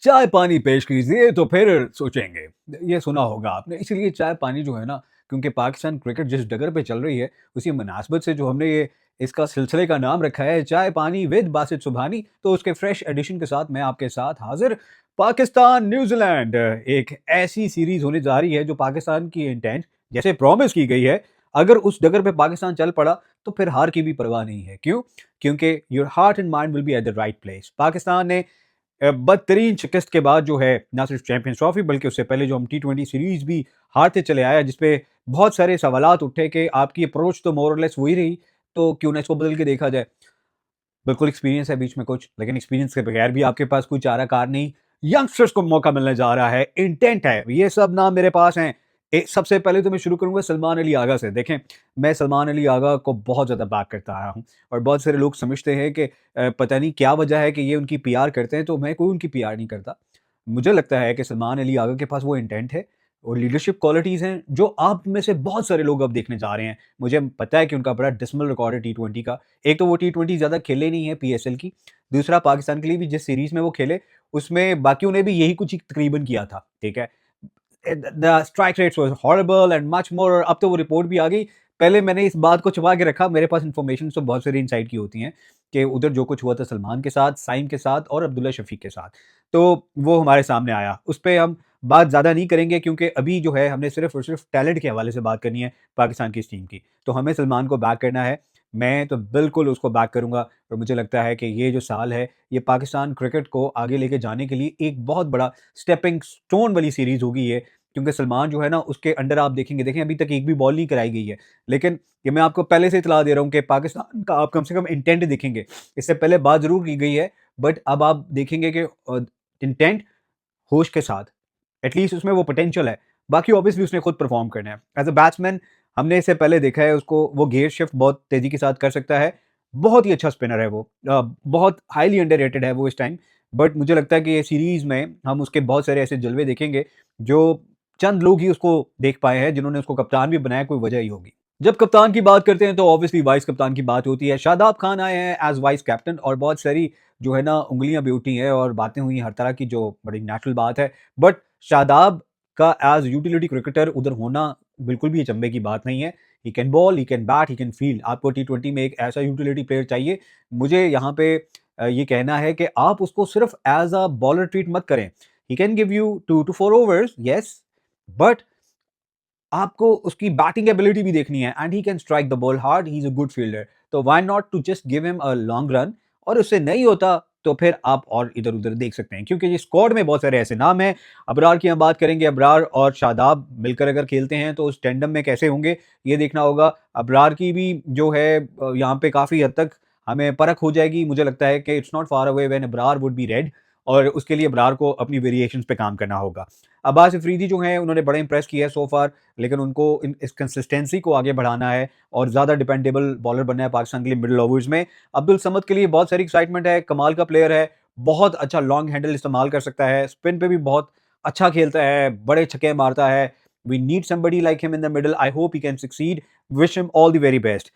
चाय पानी पेश कीजिए तो फिर सोचेंगे। ये सुना होगा आपने। इसीलिए चाय पानी जो है ना, क्योंकि पाकिस्तान क्रिकेट जिस डगर पे चल रही है, उसी मुनासबत से जो हमने ये इसका सिलसिले का नाम रखा है चाय पानी विद बासित सुबहानी। तो उसके फ्रेश एडिशन के साथ मैं आपके साथ हाजिर। पाकिस्तान न्यूजीलैंड एक ऐसी सीरीज होने जा रही है जो पाकिस्तान की इंटेंट जैसे प्रॉमिस की गई है। अगर उस डगर पे पाकिस्तान चल पड़ा तो फिर हार की भी परवाह नहीं है। क्यों? क्योंकि your heart and mind will be at the right place. Pakistan ने बदतरीन शिकस्त के बाद जो है ना सिर्फ चैंपियंस ट्रॉफी बल्कि उससे पहले जो हम T20 सीरीज भी हारते चले आए, जिसपे बहुत सारे सवालात उठे कि आपकी अप्रोच तो मोर और लेस वही रही, तो क्यों ना इसको बदल के देखा जाए। बिल्कुल एक्सपीरियंस है बीच में कुछ, लेकिन एक्सपीरियंस के बगैर भी आपके पास कोई चारा कार नहीं। यंगस्टर्स को मौका मिलने जा रहा है, इंटेंट है, ये सब नाम मेरे पास हैं। सबसे पहले तो मैं शुरू करूंगा सलमान अली आगा से। देखें, मैं सलमान अली आगा को बहुत ज़्यादा बैक करता आया हूँ और बहुत सारे लोग समझते हैं कि पता नहीं क्या वजह है कि ये उनकी पीआर करते हैं, तो मैं कोई उनकी पीआर नहीं करता। मुझे लगता है कि सलमान अली आगा के पास वो इंटेंट है और लीडरशिप क्वालिटीज़ हैं जो आप में से बहुत सारे लोग अब देखने जा रहे हैं। मुझे पता है कि उनका बड़ा डिसमल रिकॉर्ड है T20 का। एक तो वो T20 ज़्यादा खेले नहीं है पीएसएल की, दूसरा पाकिस्तान के लिए भी जिस सीरीज़ में वो खेले, उसमें बाकियों ने भी यही कुछ तकरीबन किया था, ठीक है? The strike rates was horrible and much more. और अब तो वो रिपोर्ट भी आ गई। पहले मैंने इस बात को छुपा के रखा, मेरे पास इन्फॉर्मेशन तो बहुत सारी इनसाइड की होती हैं कि उधर जो कुछ हुआ था सलमान के साथ, साइम के साथ और अब्दुल्ला शफीक के साथ, तो वो हमारे सामने आया। उस पे हम बात ज़्यादा नहीं करेंगे क्योंकि अभी जो है हमने सिर्फ़ और सिर्फ़ टैलेंट के हवाले से बात करनी है पाकिस्तान की इस टीम की। तो हमें सलमान को बैक करना है। मैं तो बिल्कुल उसको बैक करूँगा और मुझे लगता है कि ये जो साल है, ये पाकिस्तान क्रिकेट को आगे लेके जाने के लिए एक बहुत बड़ा स्टेपिंग स्टोन वाली सीरीज़ होगी ये। क्योंकि सलमान जो है ना, उसके अंडर आप देखेंगे, देखें अभी तक एक भी बॉल नहीं कराई गई है। लेकिन ये मैं आपको पहले से इत्तला दे रहा हूँ कि पाकिस्तान का आप कम से कम इंटेंट देखेंगे। इससे पहले बात ज़रूर की गई है, बट अब आप देखेंगे कि इंटेंट होश के साथ, एटलीस्ट उसमें वो पोटेंशियल है। बाकी ऑब्वियसली उसने खुद परफॉर्म करना है। एज़ अ बैट्समैन हमने इससे पहले देखा है उसको, वो गियर शिफ्ट बहुत तेज़ी के साथ कर सकता है। बहुत ही अच्छा स्पिनर है वो। बहुत हाइली अंडररेटेड है वो इस टाइम। बट मुझे लगता है कि ये सीरीज़ में हम उसके बहुत सारे ऐसे जलवे देखेंगे जो चंद लोग ही उसको देख पाए हैं, जिन्होंने उसको कप्तान भी बनाया, कोई वजह ही होगी। जब कप्तान की बात करते हैं तो ऑब्वियसली वाइस कप्तान की बात होती है। शादाब खान आए हैं एज़ वाइस कैप्टन और बहुत सारी जो है ना उँगलियाँ भी उठी हैं और बातें हुई हर तरह की, जो बड़ी नेचुरल बात है। बट शादाब का एज़ यूटिलिटी क्रिकेटर उधर होना बिल्कुल भी अचंभे की बात नहीं है। He can ball, he can bat, he can field. आपको T20 में एक ऐसा यूटिलिटी प्लेयर चाहिए। मुझे यहाँ पे ये कहना है कि आप उसको सिर्फ एज़ अ बॉलर ट्रीट मत करें। He can give you 2 to 4 overs, yes, but आपको उसकी बैटिंग एबिलिटी भी देखनी है and he can strike the ball hard, he is a good fielder. तो why not to just give him a long run. और उससे नहीं होता तो फिर आप और इधर उधर देख सकते हैं, क्योंकि ये स्क्वाड में बहुत सारे ऐसे नाम हैं। अबरार की हम बात करेंगे, अबरार और शादाब मिलकर अगर खेलते हैं तो उस टेंडम में कैसे होंगे, ये देखना होगा। अबरार की भी जो है यहाँ पे काफ़ी हद तक हमें परख हो जाएगी। मुझे लगता है कि it's not far away when Abrar would be red, और उसके लिए अबरार को अपनी वेरिएशंस पे काम करना होगा। अब्बास अफरीदी जो हैं उन्होंने बड़ा इंप्रेस किया है सो फार, लेकिन उनको इस कंसिस्टेंसी को आगे बढ़ाना है और ज़्यादा डिपेंडेबल बॉलर बनना है पाकिस्तान के लिए मिडल ओवर्स में। अब्दुल समद के लिए बहुत सारी एक्साइटमेंट है, कमाल का प्लेयर है, बहुत अच्छा लॉन्ग हैंडल इस्तेमाल कर सकता है, स्पिन पे भी बहुत अच्छा खेलता है, बड़े छक्के मारता है। We need somebody like him in the middle. I hope he can succeed. Wish him all the very best.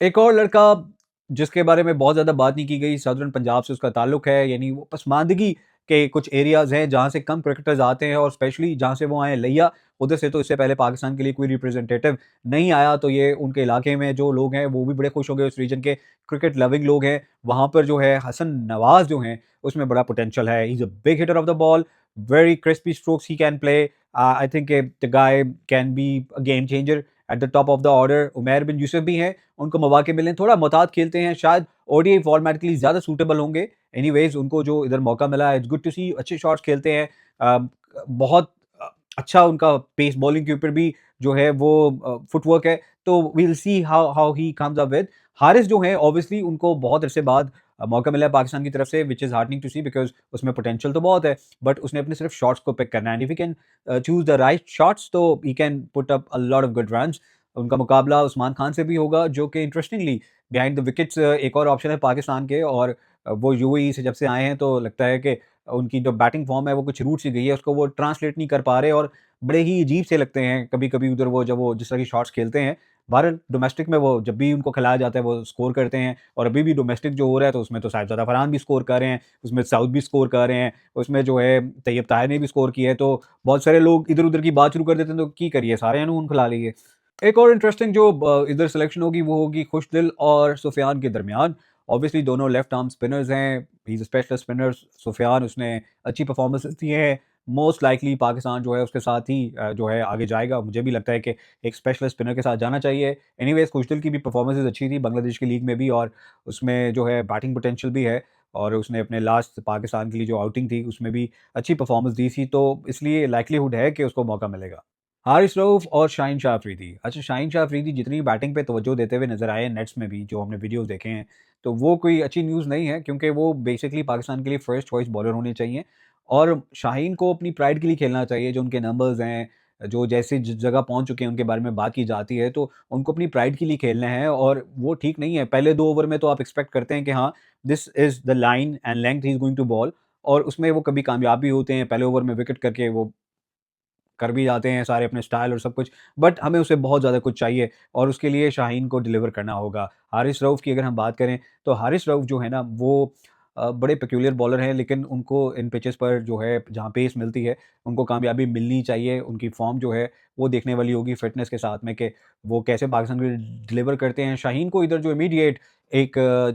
एक और लड़का जिसके बारे में बहुत ज़्यादा बात नहीं की गई, सदर्न पंजाब से उसका ताल्लुक है, यानी वो पसमानदगी के कुछ एरियाज़ हैं जहाँ से कम क्रिकेटर्स आते हैं और स्पेशली जहाँ से वो आए हैं लिया, उधर से तो इससे पहले पाकिस्तान के लिए कोई रिप्रेजेंटेटिव नहीं आया। तो ये उनके इलाके में जो लोग हैं वो भी बड़े खुश हो गए, उस रीजन के क्रिकेट लविंग लोग हैं। वहाँ पर जो है हसन नवाज़ जो हैं, उसमें बड़ा पोटेंशियल है। He is a big hitter of the ball, very crispy strokes he can play. I think the guy can be a game changer at the top of the order. Umair bin Yusuf भी हैं, उनको मौके मिले, थोड़ा मोहतात खेलते हैं, शायद ओडीआई फॉर्मेट के लिए ज़्यादा सूटेबल होंगे। एनीवेज उनको जो इधर मौका मिला है, इट्स गुड टू सी, अच्छे शॉट्स खेलते हैं। अ, बहुत अच्छा उनका पेस बॉलिंग के ऊपर भी जो है वो फुटवर्क है। तो we will see how how he comes up with. Haris जो है ऑब्वियसली उनको बहुत अरसे बाद मौका मिला है पाकिस्तान की तरफ से, which is heartening to see because उसमें पोटेंशियल तो बहुत है, बट उसने अपने सिर्फ शॉट्स को पिक करना है। And if he can choose the right shots तो he can put up a lot of good runs. उनका मुकाबला उस्मान खान से भी होगा, जो कि इंटरेस्टिंगली बिहाइंड द विकेट्स एक और ऑप्शन है पाकिस्तान के। और वो यूएई से जब से आए हैं तो लगता है कि उनकी जो बैटिंग फॉर्म है वो कुछ रूट सी गई है, उसको वो ट्रांसलेट नहीं कर पा रहे और बड़े ही अजीब से लगते हैं कभी-कभी उधर वो जब वो जिस तरह की शॉट्स खेलते हैं। बहरहाल डोमेस्टिक में वो जब भी उनको खिलाया जाता है वो स्कोर करते हैं, और अभी भी डोमेस्टिक जो हो रहा है तो उसमें तो साहिबजादा फरहान भी स्कोर कर रहे हैं, उसमें साउथ भी स्कोर कर रहे हैं, उसमें जो है तैयब ताहिर ने भी स्कोर किया है। तो बहुत सारे लोग इधर-उधर की बात शुरू कर देते हैं, तो की करिए, सारे ने खिला लिए। एक और इंटरेस्टिंग जो इधर सिलेक्शन होगी वो होगी खुशदिल और सुफियान के दरमियान। ऑब्वियसली दोनों लेफ्ट आर्म स्पिनर्स हैं, he is a specialist spinner. Sufiyan, उसने अच्छी परफॉर्मेंसेस दी हैं, मोस्ट लाइकली पाकिस्तान जो है उसके साथ ही जो है आगे जाएगा। मुझे भी लगता है कि एक स्पेशलिस्ट स्पिनर के साथ जाना चाहिए। एनीवेज़ खुशदिल की भी परफॉर्मेंसेस अच्छी थी बांग्लादेश की लीग में भी, और उसमें जो है बैटिंग पोटेंशियल भी है, और उसने अपने लास्ट पाकिस्तान के लिए जो आउटिंग थी उसमें भी अच्छी परफॉर्मेंस दी थी, तो इसलिए लाइक्लीहुड है कि उसको मौका मिलेगा। हारिस रऊफ और शाहीन शाह अफरीदी। अच्छा, शाहीन शाह अफरीदी जितनी बैटिंग पे तवज्जो देते हुए नज़र आए हैं नेट्स में भी, जो हमने वीडियोज़ देखे हैं, तो वो कोई अच्छी न्यूज़ नहीं है, क्योंकि वो बेसिकली पाकिस्तान के लिए फर्स्ट चॉइस बॉलर होने चाहिए। और शाहीन को अपनी प्राइड के लिए खेलना चाहिए, जो उनके नंबर्स हैं, जो जैसे जिस जगह पहुँच चुके हैं उनके बारे में बात की जाती है, तो उनको अपनी प्राइड के लिए खेलना है, और वो ठीक नहीं है। पहले 2 ओवर में तो आप एक्सपेक्ट करते हैं कि हाँ, this is the line and length he is going to bowl, और उसमें वो कभी कामयाब भी होते हैं। पहले ओवर में विकेट करके वो कर भी जाते हैं सारे अपने स्टाइल और सब कुछ, बट हमें उससे बहुत ज़्यादा कुछ चाहिए, और उसके लिए शाहीन को डिलीवर करना होगा। हारिस रऊफ़ की अगर हम बात करें, तो हारिस रऊफ़ जो है ना वो बड़े पेक्यूलियर बॉलर हैं, लेकिन उनको इन पिचेज़ पर जो है जहाँ पेस मिलती है, उनको कामयाबी मिलनी चाहिए। उनकी फ़ॉर्म जो है वो देखने वाली होगी फ़िटनेस के साथ में, कि वो कैसे पाकिस्तान के लिए डिलीवर करते हैं। शाहीन को इधर जो इमीडिएट एक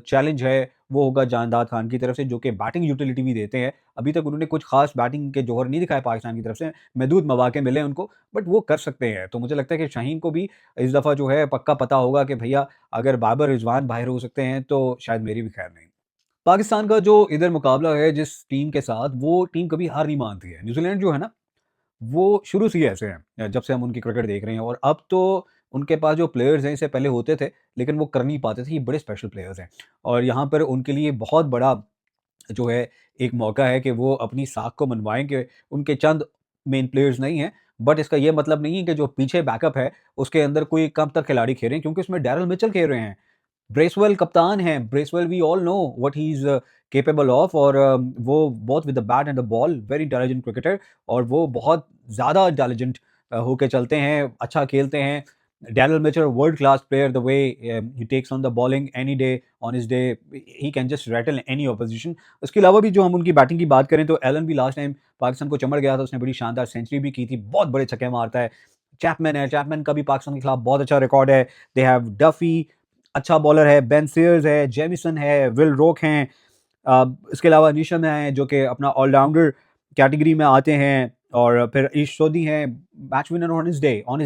चैलेंज है वो होगा जानदाद खान की तरफ से, जो कि बैटिंग यूटिलिटी भी देते हैं। अभी तक उन्होंने कुछ ख़ास बैटिंग के जौहर नहीं दिखाए पाकिस्तान की तरफ से, महदूद मौके मिले उनको, बट वो कर सकते हैं। तो मुझे लगता है कि शाहीन को भी इस दफ़ा जो है पक्का पता होगा कि भैया अगर बाबर रिज़वान बाहर हो सकते हैं, तो शायद मेरी भी खैर नहीं। पाकिस्तान का जो इधर मुकाबला है जिस टीम के साथ, वो टीम कभी हार नहीं मानती है। न्यूज़ीलैंड जो है ना, वो शुरू से ही ऐसे हैं, जब से हम उनकी क्रिकेट देख रहे हैं, और अब तो उनके पास जो प्लेयर्स हैं, इससे पहले होते थे, लेकिन वो कर नहीं पाते थे। ये बड़े स्पेशल प्लेयर्स हैं, और यहाँ पर उनके लिए बहुत बड़ा जो है एक मौका है कि वो अपनी साख को मनवाएँ कि उनके चंद मेन प्लेयर्स नहीं हैं, बट इसका ये मतलब नहीं है कि जो पीछे बैकअप है, उसके अंदर कोई कम तर खिलाड़ी खेल रहे हैं, क्योंकि उसमें डैरेल मिचेल खेल रहे हैं। ब्रेसवेल कप्तान हैं, Bracewell we all know what he is capable of, और वो both with the bat and the ball very intelligent cricketer, और वो बहुत ज़्यादा इंटेलिजेंट होके चलते हैं, अच्छा खेलते हैं। Daniel Mitchell world class player, the way he takes on the bowling any day on his day, he can just rattle any opposition. उसके अलावा भी जो हम उनकी बैटिंग की बात करें, तो एलन भी लास्ट टाइम पाकिस्तान को चमड़ गया था, उसने बड़ी शानदार सेंचुरी भी की थी, बहुत बड़े छक्के मारता है। चैपमैन है, चैपमैन का भी पाकिस्तान के खिलाफ बहुत अच्छा रिकॉर्ड है। दे हैव डफी, अच्छा बॉलर है, बेन सीयर्स है, जेमिसन है, विल रॉक हैं। इसके अलावा नीशम हैं, जो कि अपना ऑलराउंडर कैटेगरी में आते हैं, और फिर ईश सोधी हैं, match winner on his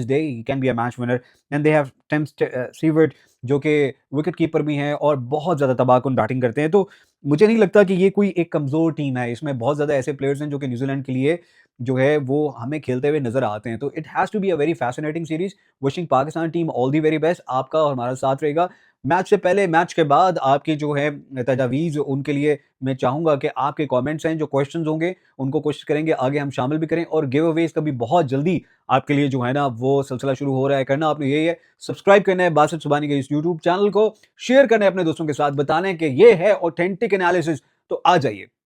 day he can be a match winner. And they have Tim Seifert, जो कि विकेट कीपर भी हैं, और बहुत ज़्यादा तबाहकुन बैटिंग करते हैं। तो मुझे नहीं लगता कि ये कोई एक कमज़ोर टीम है, इसमें बहुत ज़्यादा ऐसे प्लेयर्स हैं जो कि न्यूज़ीलैंड के लिए जो है वो हमें खेलते हुए नज़र आते हैं। तो it has to be a very fascinating series. Wishing Pakistan team all the very best. आपका और हमारा साथ रहेगा मैच से पहले, मैच के बाद आपकी जो है तजावीज़, उनके लिए मैं चाहूँगा कि आपके कमेंट्स हैं, जो क्वेश्चंस होंगे, उनको कोशिश करेंगे आगे हम शामिल भी करें, और गिव अवेज़ का भी बहुत जल्दी आपके लिए जो है ना वो सिलसिला शुरू हो रहा है। करना आपने यही है, सब्सक्राइब करना है बासित सुबहानी के इस यूट्यूब चैनल को, शेयर करना है अपने दोस्तों के साथ, बताना है कि ये है ऑथेंटिक एनालिसिस, तो आ जाइए।